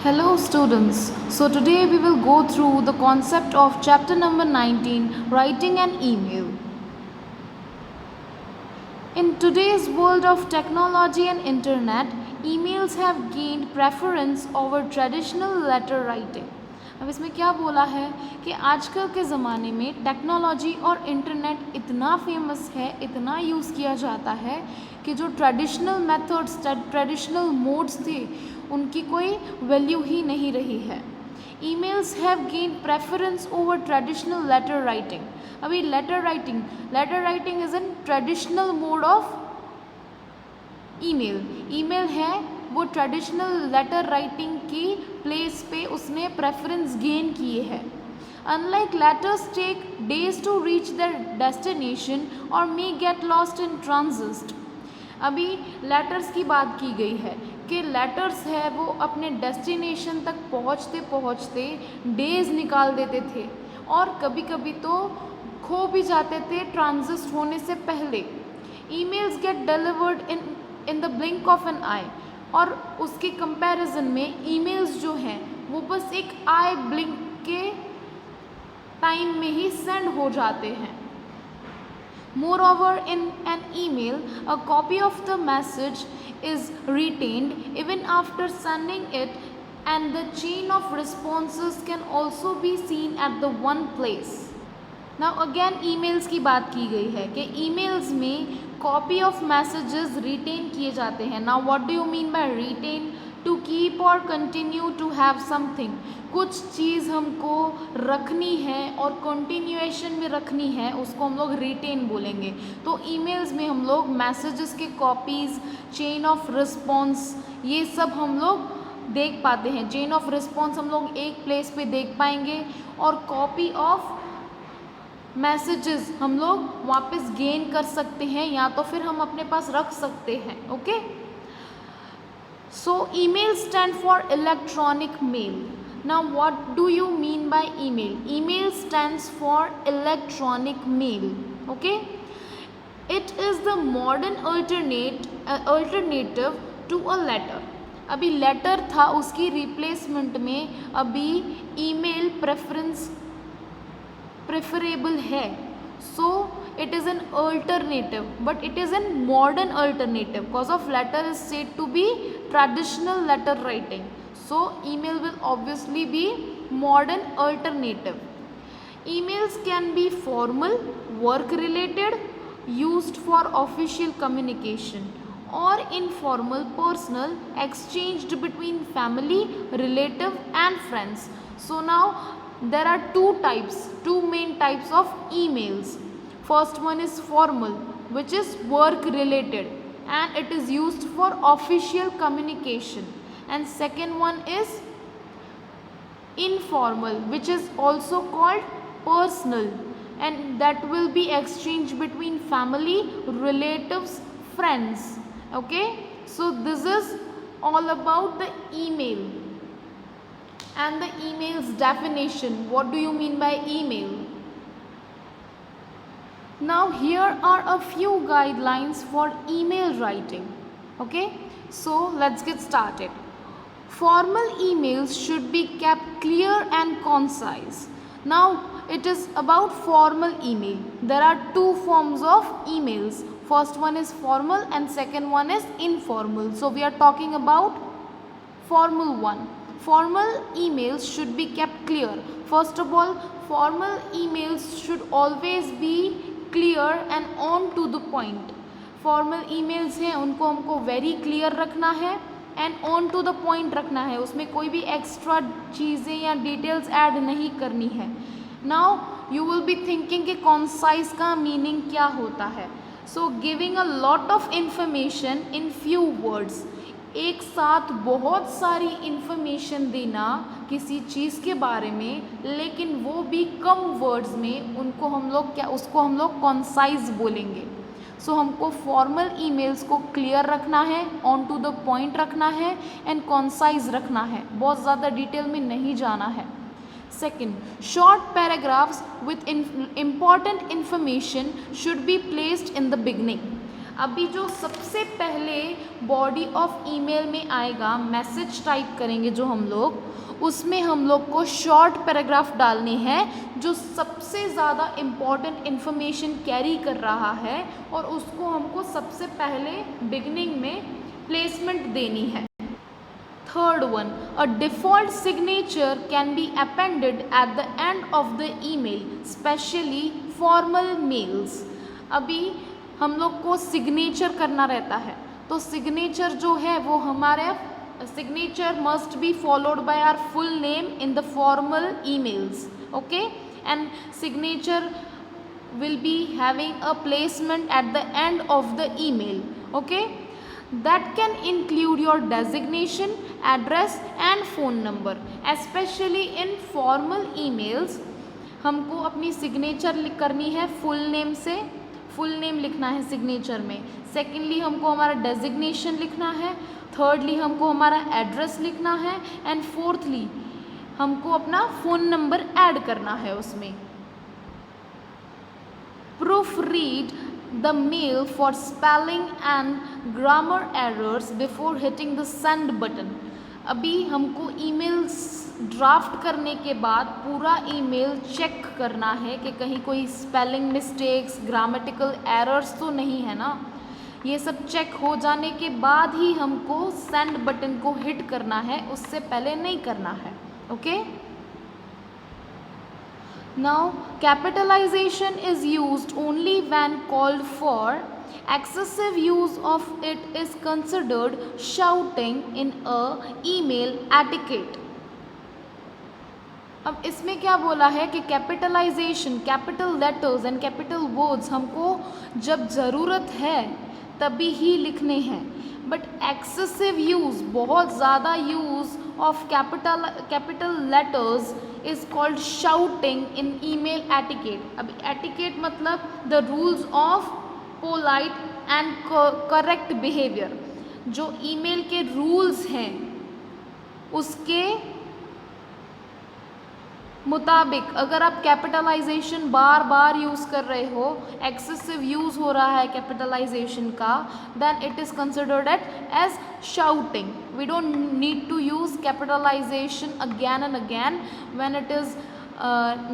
Hello students. So today we will go through the concept of chapter number 19, writing an email. In today's world of technology and internet, emails have gained preference over traditional letter writing. अब इसमें क्या बोला है कि आजकल के ज़माने में टेक्नोलॉजी और इंटरनेट इतना फेमस है, इतना यूज़ किया जाता है कि जो ट्रेडिशनल मेथड्स, ट्रेडिशनल मोड्स थे उनकी कोई वैल्यू ही नहीं रही है. Emails have gain preference over traditional letter writing. अभी letter writing is an traditional mode of email है वो ट्रेडिशनल लेटर राइटिंग की प्लेस पे उसने प्रेफरेंस गेन किए है. Unlike letters take days to reach their destination और may get lost in transit. अभी लेटर्स की बात की गई है कि लेटर्स है वो अपने डेस्टिनेशन तक पहुँचते डेज निकाल देते थे और कभी कभी तो खो भी जाते थे ट्रांजिट होने से पहले. Emails get delivered in the blink of an eye. और उसके कंपैरिजन में ईमेल्स जो हैं वो बस एक आई ब्लिंक के टाइम में ही सेंड हो जाते हैं. Moreover, in an email, a copy of the message is retained even after sending it, and the chain of responses can also be seen at the one place. Now again emails की बात की गई है कि emails में copy of messages retain किए जाते हैं. Now what do you mean by retain? To keep or continue to have something. कुछ चीज़ हमको रखनी है और कंटिन्यूएशन में रखनी है उसको हम लोग रिटेन बोलेंगे. तो ईमेल्स में हम लोग मैसेजेस के कॉपीज़, चेन ऑफ रिस्पॉन्स ये सब हम लोग देख पाते हैं. चेन ऑफ रिस्पॉन्स हम लोग एक प्लेस पे देख पाएंगे और कॉपी ऑफ मैसेजेस हम लोग वापस गेन कर सकते हैं या तो फिर हम अपने पास रख सकते हैं. Okay. So email stand for electronic mail. Now what do you mean by email? Email stands for electronic mail. Okay. It is the modern alternative to a letter. अभी लेटर था उसकी रिप्लेसमेंट में अभी ईमेल प्रेफरेबल है. So it is an alternative, but it is a modern alternative because of letter is said to be traditional letter writing. So email will obviously be modern alternative. Emails can be formal, work related, used for official communication, or informal, personal, exchanged between family, relative and friends. So now there are two main types of emails. First one is formal, which is work related and it is used for official communication, and second one is informal, which is also called personal, and that will be exchanged between family, relatives, friends. Okay, so this is all about the email and the email's definition. What do you mean by email? Now here are a few guidelines for email writing. Okay, so let's get started. Formal emails should be kept clear and concise. Now it is about formal email. There are two forms of emails. First one is formal and second one is informal. So we are talking about formal one. Formal emails should be kept clear. First of all, formal emails should always be clear and on to the point. Formal emails हैं उनको हमको very clear रखना है and on to the point रखना है. उसमें कोई भी एक्स्ट्रा चीज़ें या डिटेल्स ऐड नहीं करनी है. Now you will be thinking कि कॉन्साइज का मीनिंग क्या होता है. So giving a lot of information in few words. एक साथ बहुत सारी इन्फॉर्मेशन देना किसी चीज़ के बारे में, लेकिन वो भी कम वर्ड्स में, उसको हम लोग कॉन्साइज बोलेंगे. सो हमको फॉर्मल ईमेल्स को क्लियर रखना है, ऑन टू द पॉइंट रखना है एंड कॉन्साइज रखना है, बहुत ज़्यादा डिटेल में नहीं जाना है. Second, short paragraphs with important information should be placed in the beginning. अभी जो सबसे पहले बॉडी ऑफ ईमेल में आएगा, मैसेज टाइप करेंगे जो हम लोग, उसमें हम लोग को शॉर्ट पैराग्राफ डालने हैं जो सबसे ज़्यादा इम्पॉर्टेंट इन्फॉर्मेशन कैरी कर रहा है, और उसको हमको सबसे पहले बिगिनिंग में प्लेसमेंट देनी है। Third one, a default signature can be appended at the end of the email, specially formal mails. अभी हम लोग को सिग्नेचर करना रहता है, तो सिग्नेचर जो है वो हमारे signature must be followed by our full name in the formal emails, okay, and signature will be having a placement at the end of the email, okay, that can include your designation, address and phone number. Especially in formal emails हमको अपनी signature करनी है full name से, full name लिखना है signature में। Secondly हमको हमारा डेजिग्नेशन लिखना है, थर्डली हमको हमारा एड्रेस लिखना है, एंड फोर्थली हमको अपना फ़ोन नंबर ऐड करना है उसमें। Proof read the mail for spelling and grammar errors before hitting the send button. अभी हमको ईमेल्स ड्राफ्ट करने के बाद पूरा ईमेल चेक करना है कि कहीं कोई स्पेलिंग मिस्टेक्स, ग्रामेटिकल एरर्स तो नहीं है ना। ये सब चेक हो जाने के बाद ही हमको सेंड बटन को हिट करना है, उससे पहले नहीं करना है, okay. Now capitalisation is used only when called for. Excessive use of it is considered shouting in a email etiquette. अब इसमें क्या बोला है कि capitalisation, capital letters and capital words हमको जब ज़रूरत है तभी ही लिखने हैं, बट एक्सेसिव यूज़, बहुत ज़्यादा use of capital letters is called shouting in email etiquette. अब एटिकेट मतलब the rules of polite and correct behaviour. जो ईमेल के रूल्स हैं उसके मुताबिक अगर आप कैपिटलाइजेशन बार बार यूज़ कर रहे हो, एक्सेसिव यूज़ हो रहा है कैपिटलाइजेशन का, then it is considered as shouting. We don't need to use capitalisation again and again when it is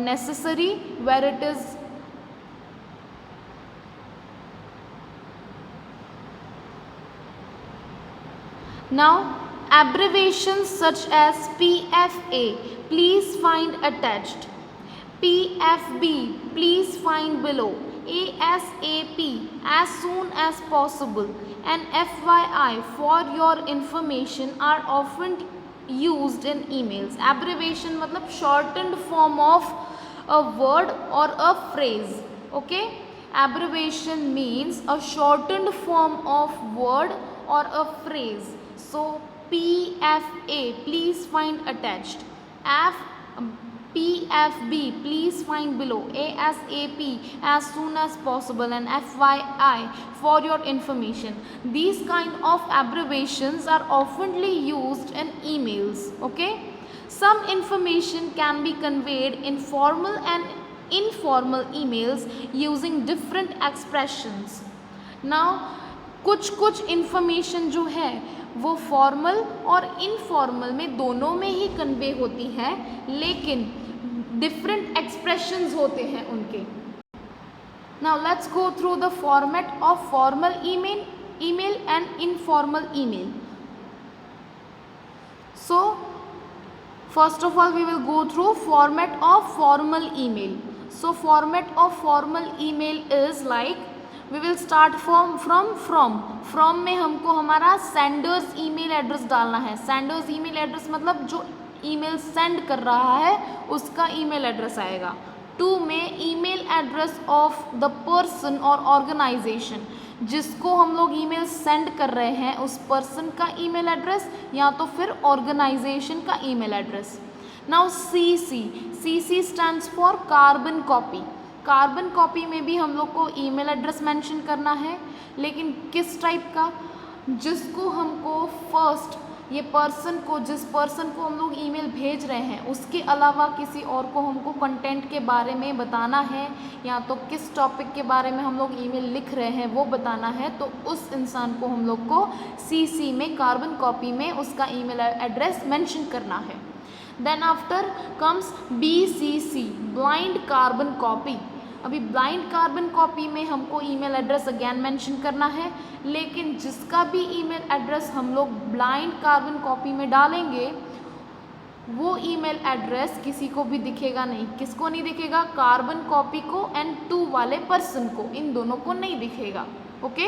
necessary, where it is now abbreviations such as PFA, please find attached, PFB, please find below, ASAP, as soon as possible, and FYI, for your information, are often used in emails. Abbreviation मतलब shortened form of a word or a phrase, okay. Abbreviation means a shortened form of word or a phrase. So PFA, please find attached, PFB, please find below, ASAP, as soon as possible, and FYI, for your information. These kind of abbreviations are oftenly used in emails, okay. Some information can be conveyed in formal and informal emails using different expressions. Now कुछ information जो है वो formal और informal में दोनों में ही convey होती है, लेकिन डिफरेंट एक्सप्रेशंस होते हैं उनके। Now let's go through the format of formal email and informal email. So first of all we will go through format of formal email. So format of formal email is like, we will start from में हमको हमारा Sanders email address डालना है। Sanders email address मतलब जो email send कर रहा है उसका ईमेल एड्रेस आएगा। टू में email address of the person और ऑर्गेनाइजेशन, जिसको हम लोग ईमेल सेंड कर रहे हैं उस पर्सन का ईमेल एड्रेस या तो फिर ऑर्गेनाइजेशन का email address. Now CC stands for carbon copy. Carbon copy में भी हम लोग को ईमेल एड्रेस मेंशन करना है, लेकिन किस टाइप का, जिसको हमको फर्स्ट ये पर्सन को, जिस पर्सन को हम लोग ईमेल भेज रहे हैं उसके अलावा किसी और को हमको कंटेंट के बारे में बताना है, या तो किस टॉपिक के बारे में हम लोग ईमेल लिख रहे हैं वो बताना है, तो उस इंसान को हम लोग को सीसी में, कार्बन कॉपी में उसका ईमेल एड्रेस मेंशन करना है। Then after comes BCC, blind carbon copy. अभी ब्लाइंड कार्बन कॉपी में हमको ईमेल एड्रेस अगेन मेंशन करना है, लेकिन जिसका भी ईमेल एड्रेस हम लोग ब्लाइंड कार्बन कॉपी में डालेंगे वो ईमेल एड्रेस किसी को भी दिखेगा नहीं। किसको नहीं दिखेगा? कार्बन कॉपी को एंड 2 वाले पर्सन को, इन दोनों को नहीं दिखेगा। Okay,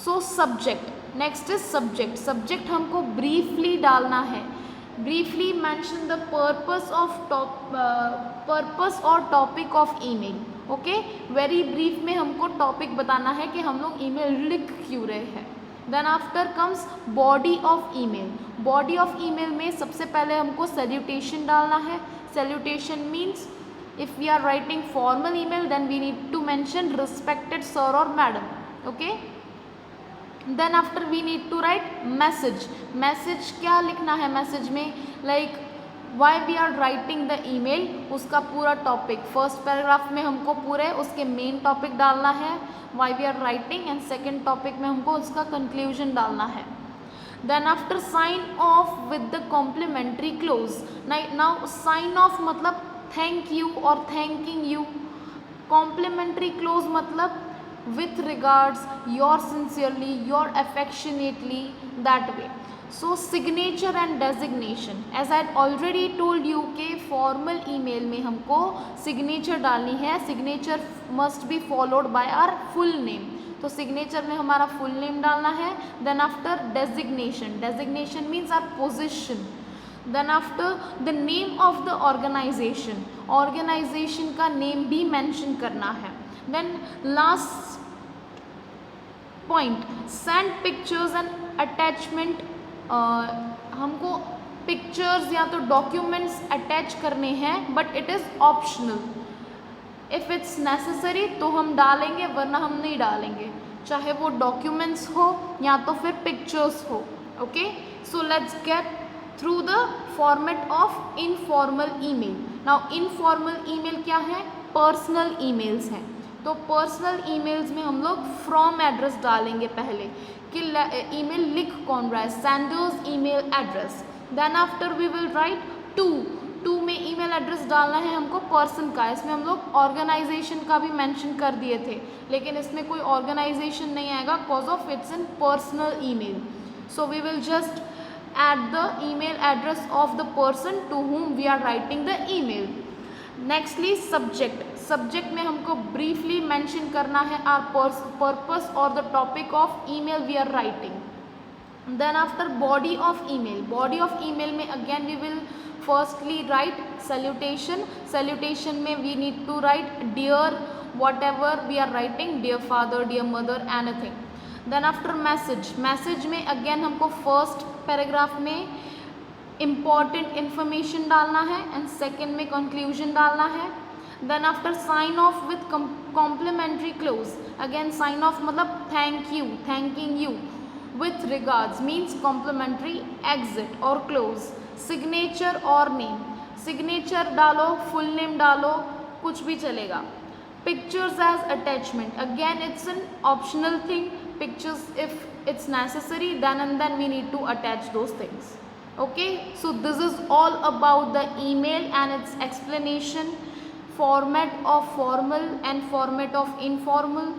so subject, next is subject. Subject हमको ब्रीफली डालना है, ब्रीफली मेंशन द पर्पस और topic of email. Okay, very brief में हमको टॉपिक बताना है कि हम लोग ईमेल लिख क्यों रहे हैं। Then after comes body of email. Body of email में सबसे पहले हमको सैल्यूटेशन डालना है। Salutation means if we are writing formal email then we need to mention respected sir और madam. Okay, then after we need to write message. Message क्या लिखना है मैसेज में? Like why we are writing the email, उसका पूरा topic. First paragraph में हमको पूरे उसके मेन टॉपिक डालना है, why we are writing, and second topic में हमको उसका कंक्लूजन डालना है। Then after sign off with the complimentary close. Now sign off मतलब थैंक यू और थैंकिंग यू, कॉम्प्लीमेंट्री क्लोज मतलब with regards, yours sincerely, your affectionately, that way. So signature and designation, as I had already told you कि formal email में हमको signature डालनी है, signature must be followed by our full name। तो signature में हमारा full name डालना है। then after designation, designation means our position। then after the name of the organization, organization का name भी mention करना है। then last point, send pictures and attachment। हमको पिक्चर्स या तो डॉक्यूमेंट्स अटैच करने हैं, but it is optional. If it's necessary तो हम डालेंगे, वरना हम नहीं डालेंगे, चाहे वो डॉक्यूमेंट्स हो या तो फिर पिक्चर्स हो। Okay, so let's get through the format of informal email. Now informal email क्या है? पर्सनल ईमेल्स हैं। तो पर्सनल ईमेल्स में हम लोग फ्रॉम एड्रेस डालेंगे पहले कि ईमेल लिख कौन रहा है, sender's email address. Then after we will write to में ईमेल एड्रेस डालना है हमको पर्सन का। इसमें हम लोग ऑर्गेनाइजेशन का भी मेंशन कर दिए थे, लेकिन इसमें कोई ऑर्गेनाइजेशन नहीं आएगा cause of it's in personal email. So we will just add the email address of the person to whom we are writing the email। Nextly subject, subject में हमको briefly mention करना है our purpose or the topic of email we are writing। then after body of email, body of email में again we will firstly write salutation। salutation में we need to write dear whatever we are writing, dear father, dear mother, anything। Then after message, message में again हमको first paragraph में important information डालना है and second में conclusion डालना है। Then after sign off with complimentary close, again sign off मतलब thank you, thanking you. With regards means complimentary exit और क्लोज। सिग्नेचर और नेम, सिग्नेचर डालो, फुल नेम डालो, कुछ भी चलेगा। Pictures as attachment, again it's an optional thing। Pictures if it's necessary, then and then we need to attach those things। Okay, so this is all about the email and its explanation, format of formal and format of informal।